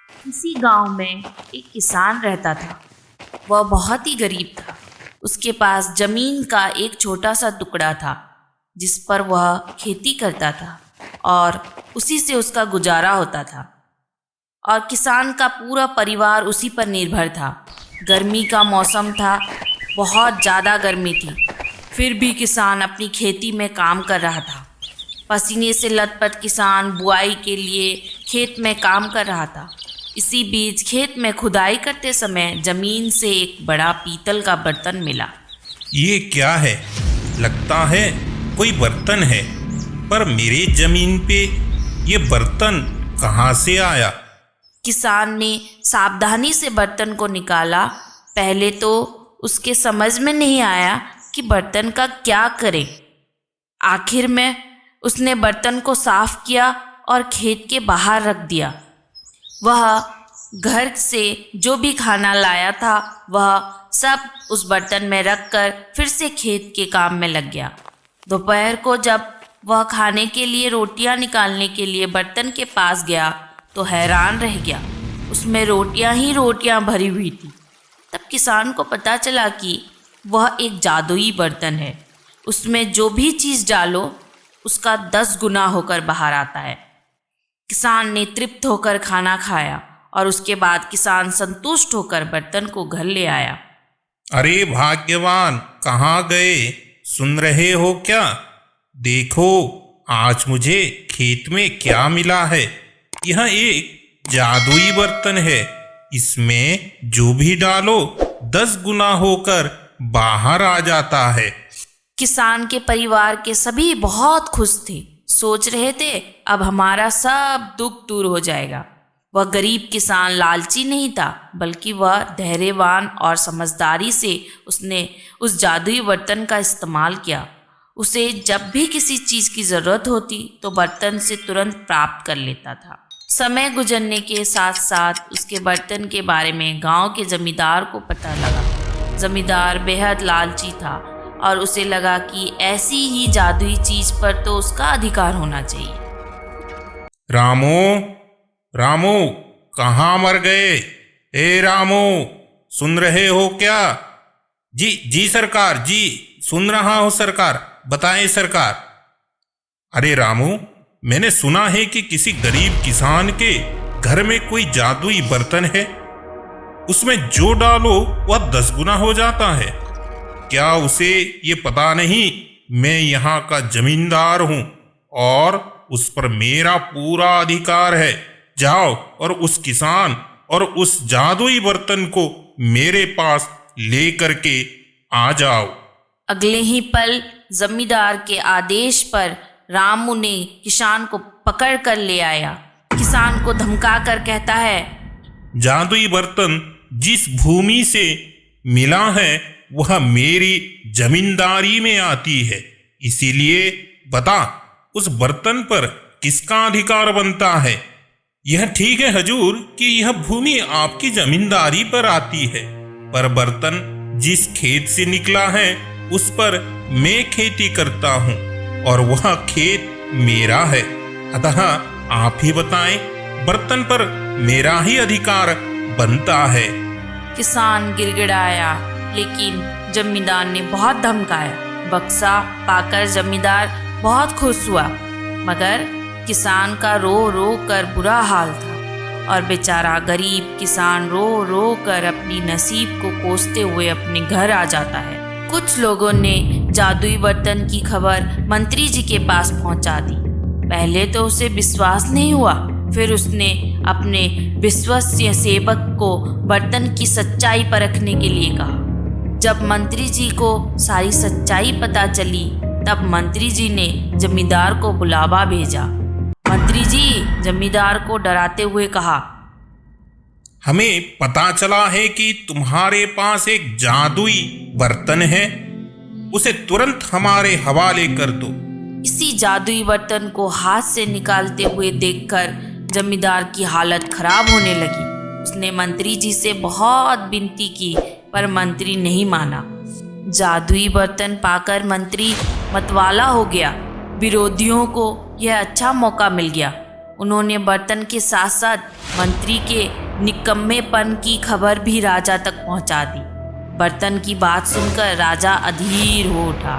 किसी गांव में एक किसान रहता था। वह बहुत ही गरीब था। उसके पास जमीन का एक छोटा सा टुकड़ा था जिस पर वह खेती करता था और उसी से उसका गुजारा होता था। और किसान का पूरा परिवार उसी पर निर्भर था। गर्मी का मौसम था, बहुत ज़्यादा गर्मी थी, फिर भी किसान अपनी खेती में काम कर रहा था। पसीने से लथपथ किसान बुआई के लिए खेत में काम कर रहा था। इसी बीच खेत में खुदाई करते समय जमीन से एक बड़ा पीतल का बर्तन मिला। ये क्या है? लगता है कोई बर्तन है, पर मेरे जमीन पे ये बर्तन कहाँ से आया? किसान ने सावधानी से बर्तन को निकाला। पहले तो उसके समझ में नहीं आया कि बर्तन का क्या करे। आखिर में उसने बर्तन को साफ किया और खेत के बाहर रख दिया। वह घर से जो भी खाना लाया था वह सब उस बर्तन में रखकर फिर से खेत के काम में लग गया। दोपहर को जब वह खाने के लिए रोटियां निकालने के लिए बर्तन के पास गया तो हैरान रह गया। उसमें रोटियां ही रोटियां भरी हुई थी। तब किसान को पता चला कि वह एक जादुई बर्तन है। उसमें जो भी चीज़ डालो उसका 10 गुना होकर बाहर आता है। किसान ने तृप्त होकर खाना खाया और उसके बाद किसान संतुष्ट होकर बर्तन को घर ले आया। अरे भाग्यवान, कहाँ गए? सुन रहे हो क्या? देखो, आज मुझे खेत में क्या मिला है। यह एक जादुई बर्तन है। इसमें जो भी डालो 10 गुना होकर बाहर आ जाता है। किसान के परिवार के सभी बहुत खुश थे। सोच रहे थे अब हमारा सब दुख दूर हो जाएगा। वह गरीब किसान लालची नहीं था, बल्कि वह धैर्यवान और समझदारी से उसने उस जादुई बर्तन का इस्तेमाल किया। उसे जब भी किसी चीज़ की ज़रूरत होती तो बर्तन से तुरंत प्राप्त कर लेता था। समय गुजरने के साथ साथ उसके बर्तन के बारे में गांव के जमींदार को पता लगा। जमींदार बेहद लालची था और उसे लगा कि ऐसी ही जादुई चीज पर तो उसका अधिकार होना चाहिए। रामू, रामू, कहाँ मर गए? ए रामू, सुन रहे हो क्या? जी जी सरकार, जी सुन रहा हूँ सरकार, बताएं सरकार। अरे रामू, मैंने सुना है कि किसी गरीब किसान के घर में कोई जादुई बर्तन है। उसमें जो डालो वह 10 गुना हो जाता है। क्या उसे ये पता नहीं मैं यहाँ का जमींदार हूँ और उस पर मेरा पूरा अधिकार है। जाओ और उस किसान और उस जादुई बर्तन को मेरे पास ले करके आ जाओ। अगले ही पल जमींदार के आदेश पर रामू ने किसान को पकड़ कर ले आया। किसान को धमका कर कहता है, जादुई बर्तन जिस भूमि से मिला है वह मेरी जमींदारी में आती है। इसीलिए बता, उस बर्तन पर किसका अधिकार बनता है? यह ठीक है हजूर कि यह भूमि आपकी जमींदारी पर आती है, पर बर्तन जिस खेत से निकला है उस पर मैं खेती करता हूँ और वह खेत मेरा है। अतः आप ही बताएं, बर्तन पर मेरा ही अधिकार बनता है। किसान गिड़गिड़ाया, लेकिन जमींदार ने बहुत धमकाया। बक्सा पाकर जमींदार बहुत खुश हुआ, मगर किसान का रो रो कर बुरा हाल था और बेचारा गरीब किसान रो रो कर अपनी नसीब को कोसते हुए अपने घर आ जाता है। कुछ लोगों ने जादुई बर्तन की खबर मंत्री जी के पास पहुंचा दी। पहले तो उसे विश्वास नहीं हुआ, फिर उसने अपने विश्वसनीय सेवक को बर्तन की सच्चाई परखने के लिए कहा। जब मंत्री जी को सारी सच्चाई पता चली तब मंत्री जी ने जमींदार को बुलावा भेजा। मंत्री जी जमींदार को डराते हुए कहा, हमें पता चला है कि तुम्हारे पास एक जादुई बर्तन है। उसे तुरंत हमारे हवाले कर दो। इसी जादुई बर्तन को हाथ से निकालते हुए देखकर जमींदार की हालत खराब होने लगी। उसने मंत्री जी से बहुत विनती की, पर मंत्री नहीं माना। जादुई बर्तन पाकर मंत्री मतवाला हो गया। विरोधियों को यह अच्छा मौका मिल गया। उन्होंने बर्तन के साथ साथ मंत्री के निकम्मेपन की खबर भी राजा तक पहुंचा दी। बर्तन की बात सुनकर राजा अधीर हो उठा।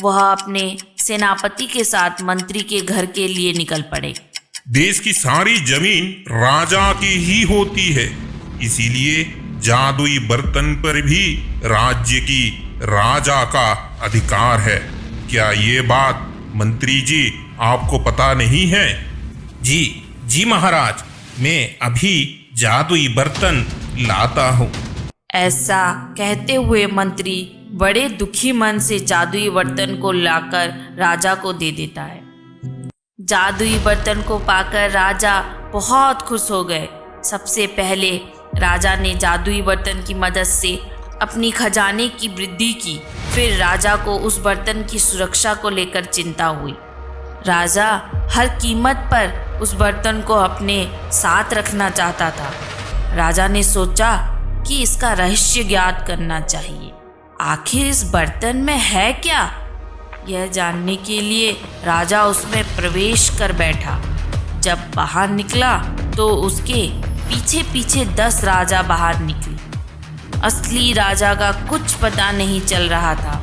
वह अपने सेनापति के साथ मंत्री के घर के लिए निकल पड़े। देश की सारी जमीन राजा की ही होती है, इसीलिए जादुई बर्तन पर भी राज्य की राजा का अधिकार है। क्या ये बात मंत्री जी आपको पता नहीं है? जी जी महाराज, मैं अभी जादुई बर्तन लाता हूँ। ऐसा कहते हुए मंत्री बड़े दुखी मन से जादुई बर्तन को लाकर राजा को दे देता है। जादुई बर्तन को पाकर राजा बहुत खुश हो गए। सबसे पहले राजा ने जादुई बर्तन की मदद से अपनी खजाने की वृद्धि की। फिर राजा को उस बर्तन की सुरक्षा को लेकर चिंता हुई। राजा हर कीमत पर उस बर्तन को अपने साथ रखना चाहता था। राजा ने सोचा कि इसका रहस्य ज्ञात करना चाहिए। आखिर इस बर्तन में है क्या? यह जानने के लिए राजा उसमें प्रवेश कर बैठा। जब बाहर निकला तो उसके पीछे पीछे 10 राजा बाहर निकले। असली राजा का कुछ पता नहीं चल रहा था।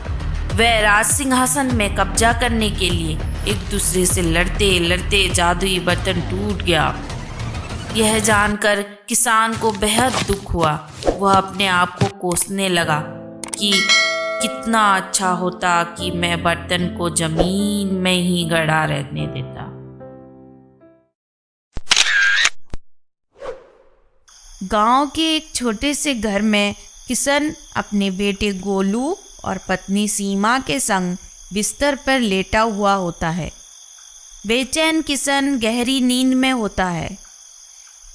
वह राज सिंहासन में कब्जा करने के लिए एक दूसरे से लड़ते लड़ते जादुई बर्तन टूट गया। यह जानकर किसान को बेहद दुख हुआ। वह अपने आप को कोसने लगा कि कितना अच्छा होता कि मैं बर्तन को जमीन में ही गड़ा रहने देता। गांव के एक छोटे से घर में किशन अपने बेटे गोलू और पत्नी सीमा के संग बिस्तर पर लेटा हुआ होता है। बेचैन किशन गहरी नींद में होता है।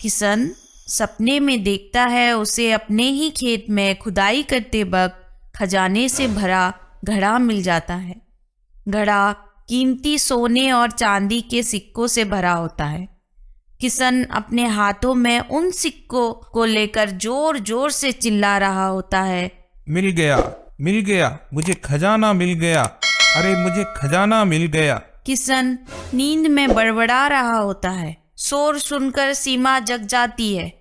किशन सपने में देखता है उसे अपने ही खेत में खुदाई करते वक्त खजाने से भरा घड़ा मिल जाता है। घड़ा कीमती सोने और चांदी के सिक्कों से भरा होता है। किशन अपने हाथों में उन सिक्कों को लेकर जोर जोर से चिल्ला रहा होता है, मिल गया, मुझे खजाना मिल गया, अरे मुझे खजाना मिल गया। किशन नींद में बड़बड़ा रहा होता है। शोर सुनकर सीमा जग जाती है।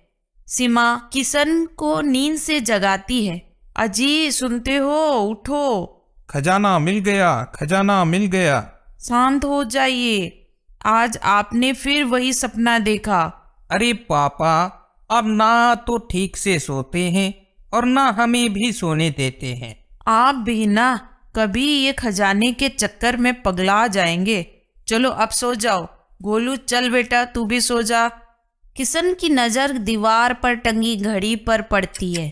सीमा किशन को नींद से जगाती है। अजी सुनते हो, उठो। खजाना मिल गया। शांत हो जाइए, आज आपने फिर वही सपना देखा। अरे पापा, अब ना तो ठीक से सोते हैं और ना हमें भी सोने देते हैं। आप भी ना कभी ये खजाने के चक्कर में पगला जाएंगे। चलो अब सो जाओ। गोलू चल बेटा, तू भी सो जा। किशन की नज़र दीवार पर टंगी घड़ी पर पड़ती है।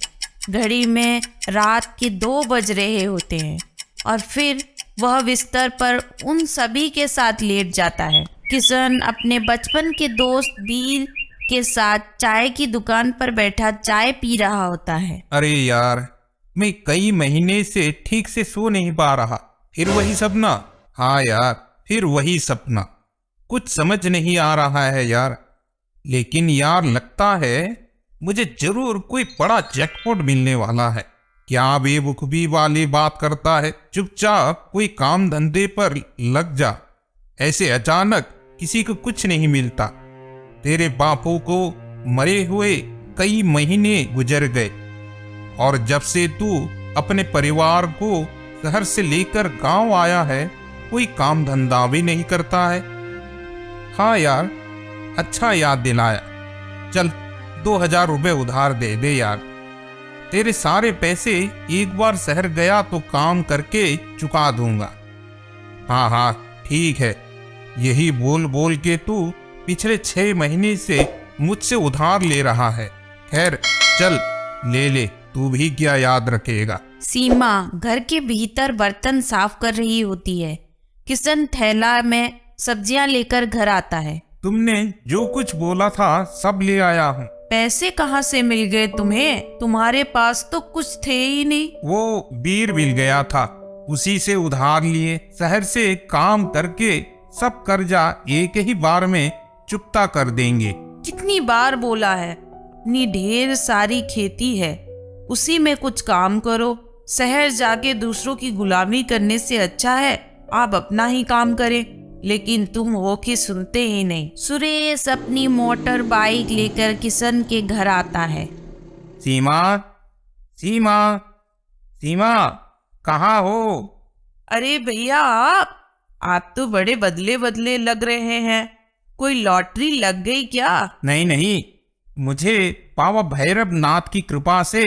घड़ी में रात के 2 बज रहे होते हैं और फिर वह बिस्तर पर उन सभी के साथ लेट जाता है। किशन अपने बचपन के दोस्त वीर के साथ चाय की दुकान पर बैठा चाय पी रहा होता है। अरे यार, मैं कई महीने से ठीक से सो नहीं पा रहा। फिर वही सपना। हाँ यार, फिर वही सपना। कुछ समझ नहीं आ रहा है यार। लेकिन यार लगता है मुझे जरूर कोई बड़ा जैकपॉट मिलने वाला है। क्या बेवकूफी वाली बात करता है? चुपचाप कोई काम धंधे पर लग जा। ऐसे अचानक किसी को कुछ नहीं मिलता। तेरे बापू को मरे हुए कई महीने गुजर गए और जब से तू अपने परिवार को शहर से लेकर गांव आया है, कोई काम धंधा भी नहीं करता है। हाँ यार, अच्छा याद दिलाया। चल 2000 रुपये उधार दे दे यार। तेरे सारे पैसे एक बार शहर गया तो काम करके चुका दूंगा। हाँ ठीक है। यही बोल बोल के तू पिछले 6 महीने से मुझसे उधार ले रहा है। खैर चल ले, तू भी क्या याद रखेगा। सीमा घर के भीतर बर्तन साफ कर रही होती है। किशन थैला में सब्जियां लेकर घर आता है। तुमने जो कुछ बोला था सब ले आया हूँ। पैसे कहाँ से मिल गए तुम्हें? तुम्हारे पास तो कुछ थे ही नहीं। वो वीर मिल गया था, उसी से उधार लिए। शहर से काम करके सब कर्जा एक ही बार में चुकता कर देंगे। कितनी बार बोला है, इतनी ढेर सारी खेती है, उसी में कुछ काम करो। शहर जाके दूसरों की गुलामी करने से अच्छा है आप अपना ही काम करें। लेकिन तुम हो कि सुनते ही नहीं। सुरेश अपनी मोटर बाइक लेकर किशन के घर आता है। सीमा, सीमा, सीमा, कहाँ हो? अरे भैया आप तो बड़े बदले बदले लग रहे हैं। कोई लॉटरी लग गई क्या? नहीं नहीं, मुझे बाबा भैरवनाथ की कृपा से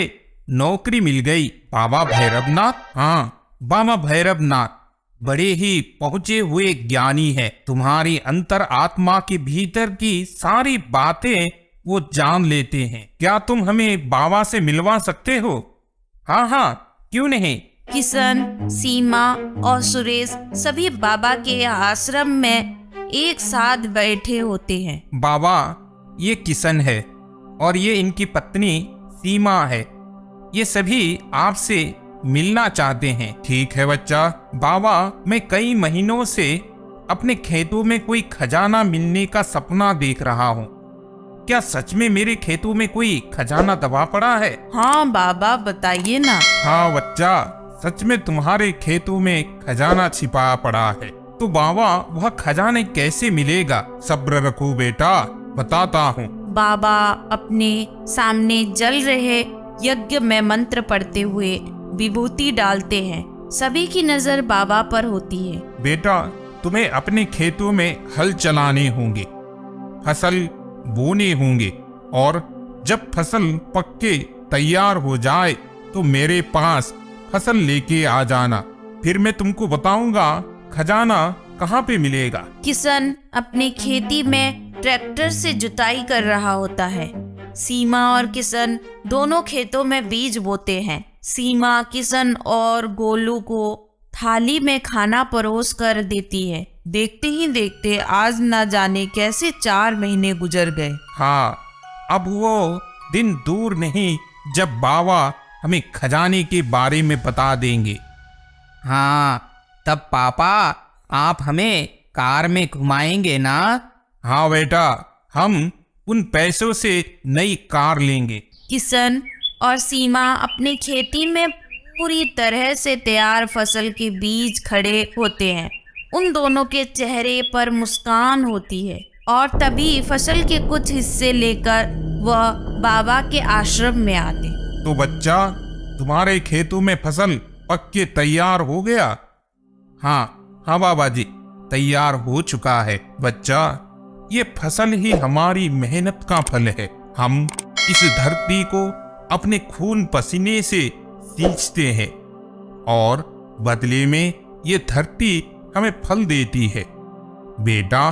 नौकरी मिल गई। बाबा भैरवनाथ? हाँ, बाबा भैरवनाथ बड़े ही पहुंचे हुए ज्ञानी है। तुम्हारी अंतर आत्मा के भीतर की सारी बातें वो जान लेते हैं। क्या तुम हमें बाबा से मिलवा सकते हो? हाँ हाँ, क्यों नहीं। किशन, सीमा और सुरेश सभी बाबा के आश्रम में एक साथ बैठे होते हैं। बाबा, ये किशन है और ये इनकी पत्नी सीमा है। ये सभी आपसे मिलना चाहते हैं। ठीक है बच्चा। बाबा, मैं कई महीनों से अपने खेतों में कोई खजाना मिलने का सपना देख रहा हूँ। क्या सच में मेरे खेतों में कोई खजाना दबा पड़ा है? हाँ बाबा, बताइए ना। हाँ बच्चा, सच में तुम्हारे खेतों में खजाना छिपा पड़ा है। तो बाबा, वह खजाने कैसे मिलेगा? सब्र रखो बेटा, बताता हूँ। बाबा अपने सामने जल रहे यज्ञ में मंत्र पढ़ते हुए विभूति डालते हैं। सभी की नजर बाबा पर होती है। बेटा, तुम्हें अपने खेतों में हल चलाने होंगे, फसल बोने होंगे, और जब फसल पक के तैयार हो जाए तो मेरे पास फसल लेके आ जाना। फिर मैं तुमको बताऊंगा खजाना कहाँ पे मिलेगा। किशन अपने खेती में ट्रैक्टर से जुताई कर रहा होता है। सीमा और किशन दोनों खेतों में बीज बोते हैं। सीमा किशन और गोलू को थाली में खाना परोस कर देती है। देखते ही देखते आज न जाने कैसे 4 महीने गुजर गए। हाँ, अब वो दिन दूर नहीं जब बाबा हमें खजाने के बारे में बता देंगे। हाँ, तब पापा आप हमें कार में घुमाएंगे ना? हाँ बेटा, हम उन पैसों से नई कार लेंगे। किशन और सीमा अपनी खेती में पूरी तरह से तैयार फसल के बीज खड़े होते हैं। उन दोनों के चेहरे पर मुस्कान होती है और तभी फसल के कुछ हिस्से लेकर वह बाबा के आश्रम में आते। तो बच्चा, तुम्हारे खेतों में फसल पक के तैयार हो गया? हाँ हाँ बाबा जी, तैयार हो चुका है। बच्चा, ये फसल ही हमारी मेहनत का फल है। हम इस धरती को अपने खून पसीने से सींचते हैं और बदले में ये धरती हमें फल देती है। बेटा,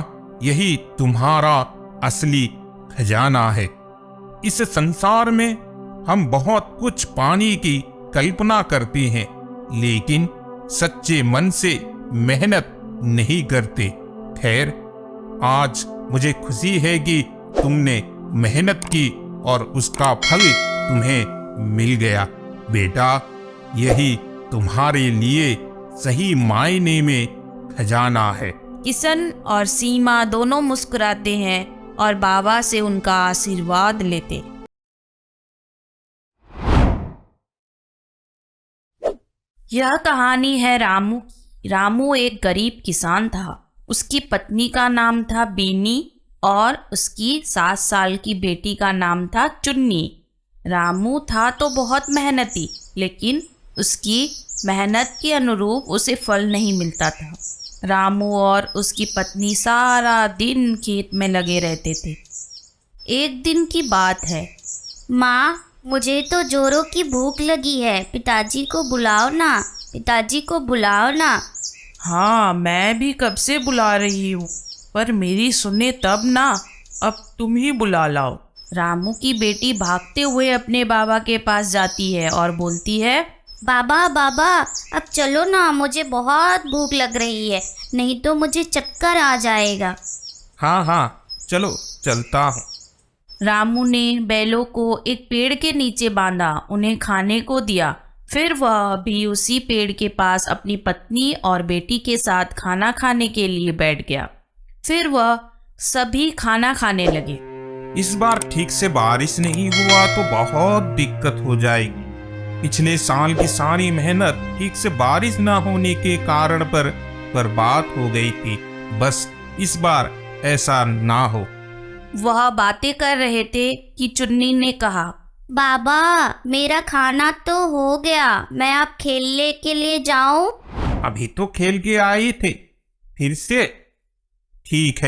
यही तुम्हारा असली खजाना है। इस संसार में हम बहुत कुछ पाने की कल्पना करते हैं, लेकिन सच्चे मन से मेहनत नहीं करते। खैर, आज मुझे खुशी है कि तुमने मेहनत की और उसका फल तुम्हें मिल गया। बेटा, यही तुम्हारे लिए सही मायने में खजाना है। किशन और सीमा दोनों मुस्कुराते हैं और बाबा से उनका आशीर्वाद लेते। यह कहानी है रामू। रामू एक गरीब किसान था। उसकी पत्नी का नाम था बीनी और उसकी 7 साल की बेटी का नाम था चुन्नी। रामू था तो बहुत मेहनती, लेकिन उसकी मेहनत के अनुरूप उसे फल नहीं मिलता था। रामू और उसकी पत्नी सारा दिन खेत में लगे रहते थे। एक दिन की बात है। माँ, मुझे तो जोरों की भूख लगी है। पिताजी को बुलाओ ना, पिताजी को बुलाओ ना। हाँ, मैं भी कब से बुला रही हूँ, पर मेरी सुने तब ना। अब तुम ही बुला लाओ। रामू की बेटी भागते हुए अपने बाबा के पास जाती है और बोलती है, बाबा बाबा, अब चलो ना, मुझे बहुत भूख लग रही है, नहीं तो मुझे चक्कर आ जाएगा। हाँ हाँ, चलो चलता हूँ। रामू ने बैलों को एक पेड़ के नीचे बांधा, उन्हें खाने को दिया। फिर वह भी उसी पेड़ के पास अपनी पत्नी और बेटी के साथ खाना खाने के लिए बैठ गया। फिर वह सभी खाना खाने लगे। इस बार ठीक से बारिश नहीं हुआ तो बहुत दिक्कत हो जाएगी। पिछले साल की सारी मेहनत ठीक से बारिश ना होने के कारण पर बर्बाद हो गई थी। बस इस बार ऐसा ना हो। वह बातें कर रहे थे कि चुन्नी ने कहा, बाबा मेरा खाना तो हो गया, मैं अब खेलने के लिए जाऊं? अभी तो खेल के आए थे, फिर से? ठीक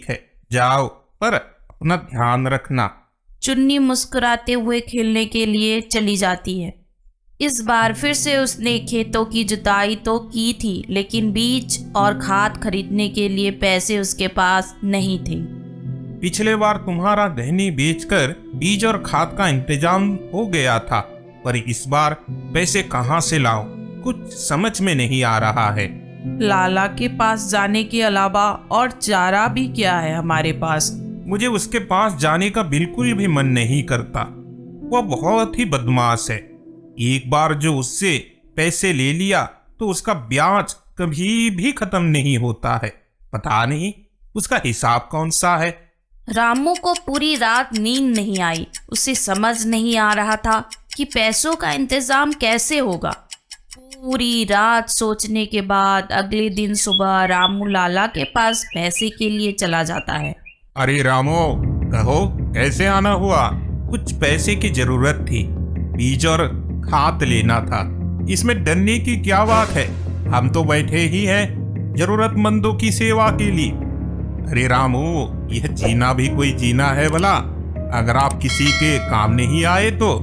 है, जाओ, पर अपना ध्यान रखना। चुन्नी मुस्कुराते हुए खेलने के लिए चली जाती है। इस बार फिर से उसने खेतों की जुताई तो की थी, लेकिन बीज और खाद खरीदने के लिए पैसे उसके पास नहीं थे। पिछले बार तुम्हारा गहनी बेचकर बीज और खाद का इंतजाम हो गया था, पर इस बार पैसे कहाँ से लाओ, कुछ समझ में नहीं आ रहा है। लाला के पास जाने के अलावा और चारा भी क्या है हमारे पास? मुझे उसके पास जाने का बिल्कुल भी मन नहीं करता। वह बहुत ही बदमाश है। एक बार जो उससे पैसे ले लिया तो उसका ब्याज कभी भी खत्म नहीं होता है। पता नहीं उसका हिसाब कौन सा है। रामू को पूरी रात नींद नहीं आई। उसे समझ नहीं आ रहा था कि पैसों का इंतजाम कैसे होगा। पूरी रात सोचने के बाद अगले दिन सुबह रामू लाला के पास पैसे के लिए चला जाता है। अरे रामो, कहो कैसे आना हुआ? कुछ पैसे की जरूरत थी, बीज और खाद लेना था। इसमें डरने की क्या बात है? हम तो बैठे ही हैं जरूरतमंदों की सेवा के लिए। अरे रामू, यह जीना भी कोई जीना है भला? अगर आप किसी के काम नहीं आए तो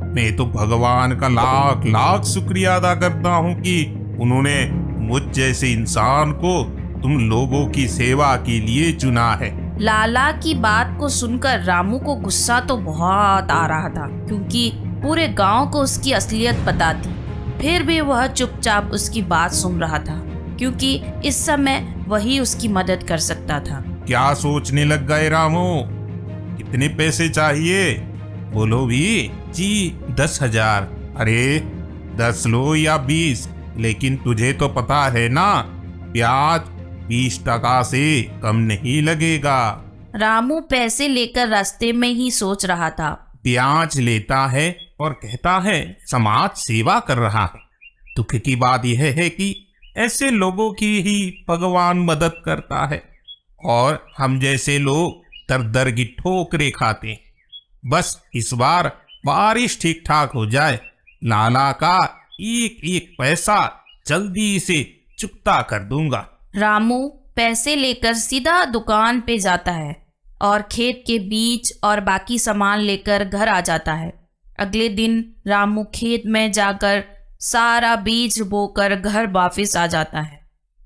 मैं तो भगवान का लाख लाख शुक्रिया अदा करता हूँ कि उन्होंने मुझ जैसे इंसान को तुम लोगों की सेवा के लिए चुना है। लाला की बात को सुनकर रामू को गुस्सा तो बहुत आ रहा था, क्योंकि पूरे गांव को उसकी असलियत पता थी। फिर भी वह चुपचाप उसकी बात सुन रहा था, क्योंकि इस समय वही उसकी मदद कर सकता था। क्या सोचने लग गए रामू? कितने पैसे चाहिए? बोलो भी। जी 10,000। अरे 10 लो या 20, लेकिन तुझे तो पता है ना, ब्याज 20% से कम नहीं लगेगा। रामू पैसे लेकर रास्ते में ही सोच रहा था। ब्याज लेता है और कहता है समाज सेवा कर रहा है। दुख की बात यह है कि ऐसे लोगों की ही भगवान मदद करता है और हम जैसे लोग दर दर की ठोकरें खाते हैं। बस इस बार बारिश ठीक ठाक हो जाए, लाला का एक एक पैसा जल्दी से चुकता कर दूंगा। रामू पैसे लेकर सीधा दुकान पे जाता है और खेत के बीज और बाकी सामान लेकर घर आ जाता है। अगले दिन रामू खेत में जाकर सारा बीज बोकर घर वापस आ जाता है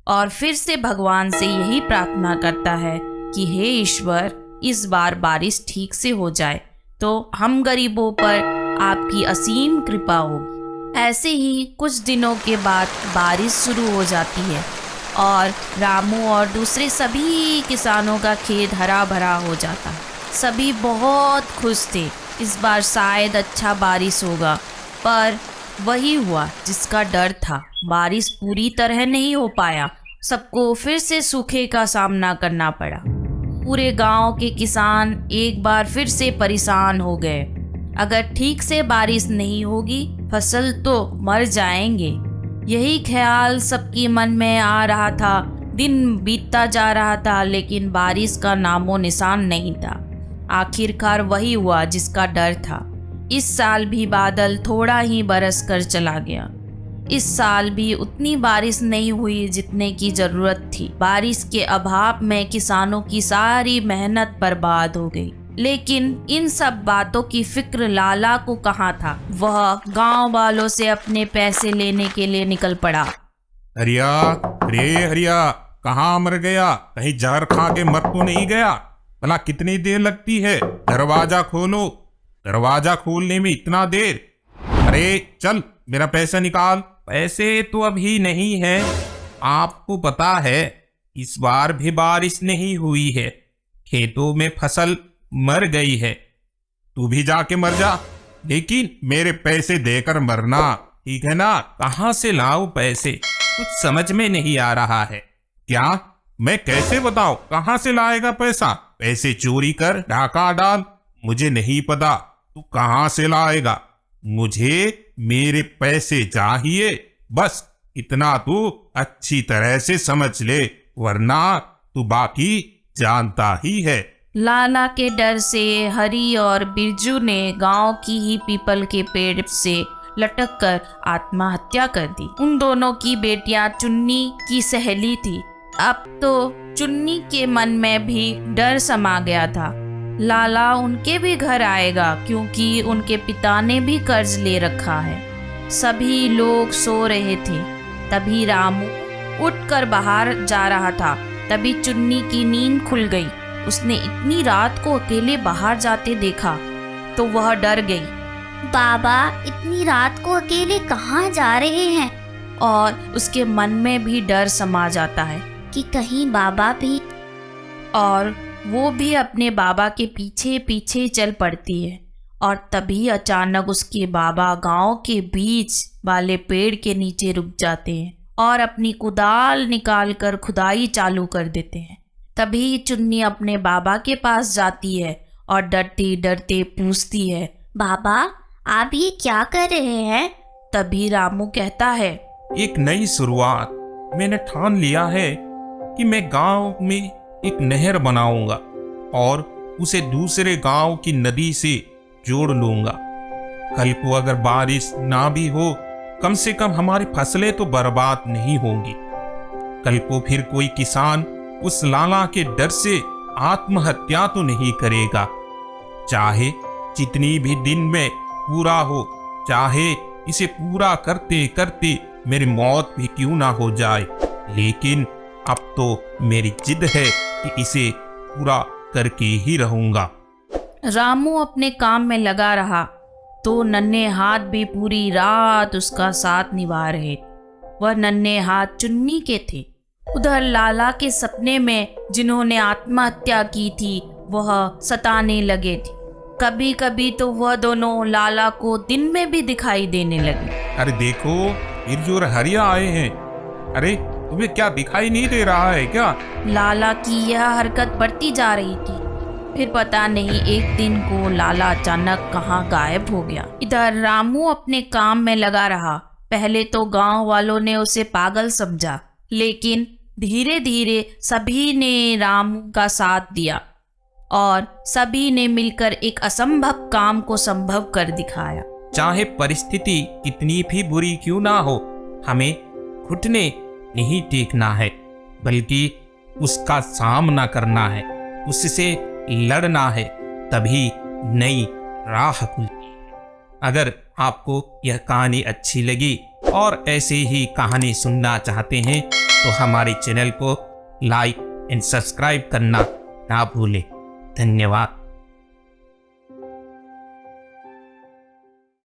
और फिर से भगवान से यही प्रार्थना करता है कि हे ईश्वर, इस बार बारिश ठीक से हो जाए तो हम गरीबों पर आपकी असीम कृपा होगी। ऐसे ही कुछ दिनों के बाद बारिश शुरू हो जाती है और रामू और दूसरे सभी किसानों का खेत हरा भरा हो जाता है। सभी बहुत खुश थे, इस बार शायद अच्छा बारिश होगा। पर वही हुआ जिसका डर था। बारिश पूरी तरह नहीं हो पाया। सबको फिर से सूखे का सामना करना पड़ा। पूरे गांव के किसान एक बार फिर से परेशान हो गए। अगर ठीक से बारिश नहीं होगी, फसल तो मर जाएंगे। यही ख्याल सबके मन में आ रहा था। दिन बीतता जा रहा था, लेकिन बारिश का नामो निशान नहीं था। आखिरकार वही हुआ जिसका डर था। इस साल भी बादल थोड़ा ही बरस कर चला गया। इस साल भी उतनी बारिश नहीं हुई जितने की जरूरत थी। बारिश के अभाव में किसानों की सारी मेहनत बर्बाद हो गई। लेकिन इन सब बातों की फिक्र लाला को कहाँ था। वह गांव वालों से अपने पैसे लेने के लिए निकल पड़ा। हरिया, रे हरिया, कहाँ मर गया? कहीं जहर खा के मर तो नहीं गया? भला कितनी देर लगती है? दरवाजा खोलो। दरवाजा खोलने में इतना देर? अरे चल, मेरा पैसा निकाल। पैसे तो अभी नहीं है। आपको पता है इस बार भी बारिश नहीं हुई है, खेतों में फसल मर गई है। तू भी जाके मर जा, लेकिन मेरे पैसे देकर मरना, ठीक है ना? कहाँ से लाऊं पैसे, कुछ समझ में नहीं आ रहा है। क्या मैं कैसे बताऊं कहाँ से लाएगा पैसा? पैसे चोरी कर डाका डाल, मुझे नहीं पता तू कहाँ से लाएगा। मुझे मेरे पैसे चाहिए, बस इतना तू अच्छी तरह से समझ ले, वरना तू बाकी जानता ही है। लाला के डर से हरी और बिरजू ने गांव की ही पीपल के पेड़ से लटक कर आत्महत्या कर दी। उन दोनों की बेटियां चुन्नी की सहेली थी। अब तो चुन्नी के मन में भी डर समा गया था। लाला उनके भी घर आएगा, क्योंकि उनके पिता ने भी कर्ज ले रखा है। सभी लोग सो रहे थे। तभी रामू उठकर बाहर जा रहा था। तभी चुन्नी की नींद खुल गई। उसने इतनी रात को अकेले बाहर जाते देखा तो वह डर गई। बाबा इतनी रात को अकेले कहाँ जा रहे हैं? और उसके मन में भी डर समा जाता है कि कहीं बाबा भी। और वो भी अपने बाबा के पीछे पीछे चल पड़ती है। और तभी अचानक उसके बाबा गांव के बीच वाले पेड़ के नीचे रुक जाते हैं और अपनी कुदाल निकाल कर खुदाई चालू कर देते हैं। तभी चुन्नी अपने बाबा के पास जाती है और डरते डरते पूछती है, बाबा आप ये क्या कर रहे हैं? तभी रामू कहता है, एक नई शुरुआत। मैंने ठान लिया है कि मैं गांव में एक नहर बनाऊंगा और उसे दूसरे गांव की नदी से जोड़ लूंगा। कल को अगर बारिश ना भी हो, कम से कम हमारी फसलें तो बर्बाद नहीं होंगी। कल को फिर कोई किसान उस लाला के डर से आत्महत्या तो नहीं करेगा। चाहे जितनी भी दिन में पूरा हो, चाहे इसे पूरा करते करते मेरी मौत भी क्यों ना हो जाए, लेकिन अब तो मेरी जिद है कि इसे पूरा करके ही रहूंगा। रामू अपने काम में लगा रहा तो नन्हे हाथ भी पूरी रात उसका साथ निभा रहे। वह नन्हे हाथ चुन्नी के थे। उधर लाला के सपने में जिन्होंने आत्महत्या की थी वह सताने लगे थे। कभी कभी तो वह दोनों लाला को दिन में भी दिखाई देने लगे। अरे देखो, बिरजू और हरिया आए हैं। अरे तुम्हें क्या दिखाई नहीं दे रहा है क्या? लाला की यह हरकत बढ़ती जा रही थी। फिर पता नहीं एक दिन को लाला अचानक कहाँ गायब हो गया। इधर रामू अपने काम में लगा रहा। पहले तो गांव वालों ने उसे पागल समझा, लेकिन धीरे धीरे सभी ने रामू का साथ दिया और सभी ने मिलकर एक असंभव काम को संभव कर दिखाया। चाहे परिस्थिति कितनी भी बुरी क्यों ना हो, हमें घुटने नहीं टेकना है, बल्कि उसका सामना करना है, उससे लड़ना है, तभी नई राह खुलती है। अगर आपको यह कहानी अच्छी लगी और ऐसे ही कहानी सुनना चाहते हैं तो हमारे चैनल को लाइक एंड सब्सक्राइब करना ना भूलें। धन्यवाद।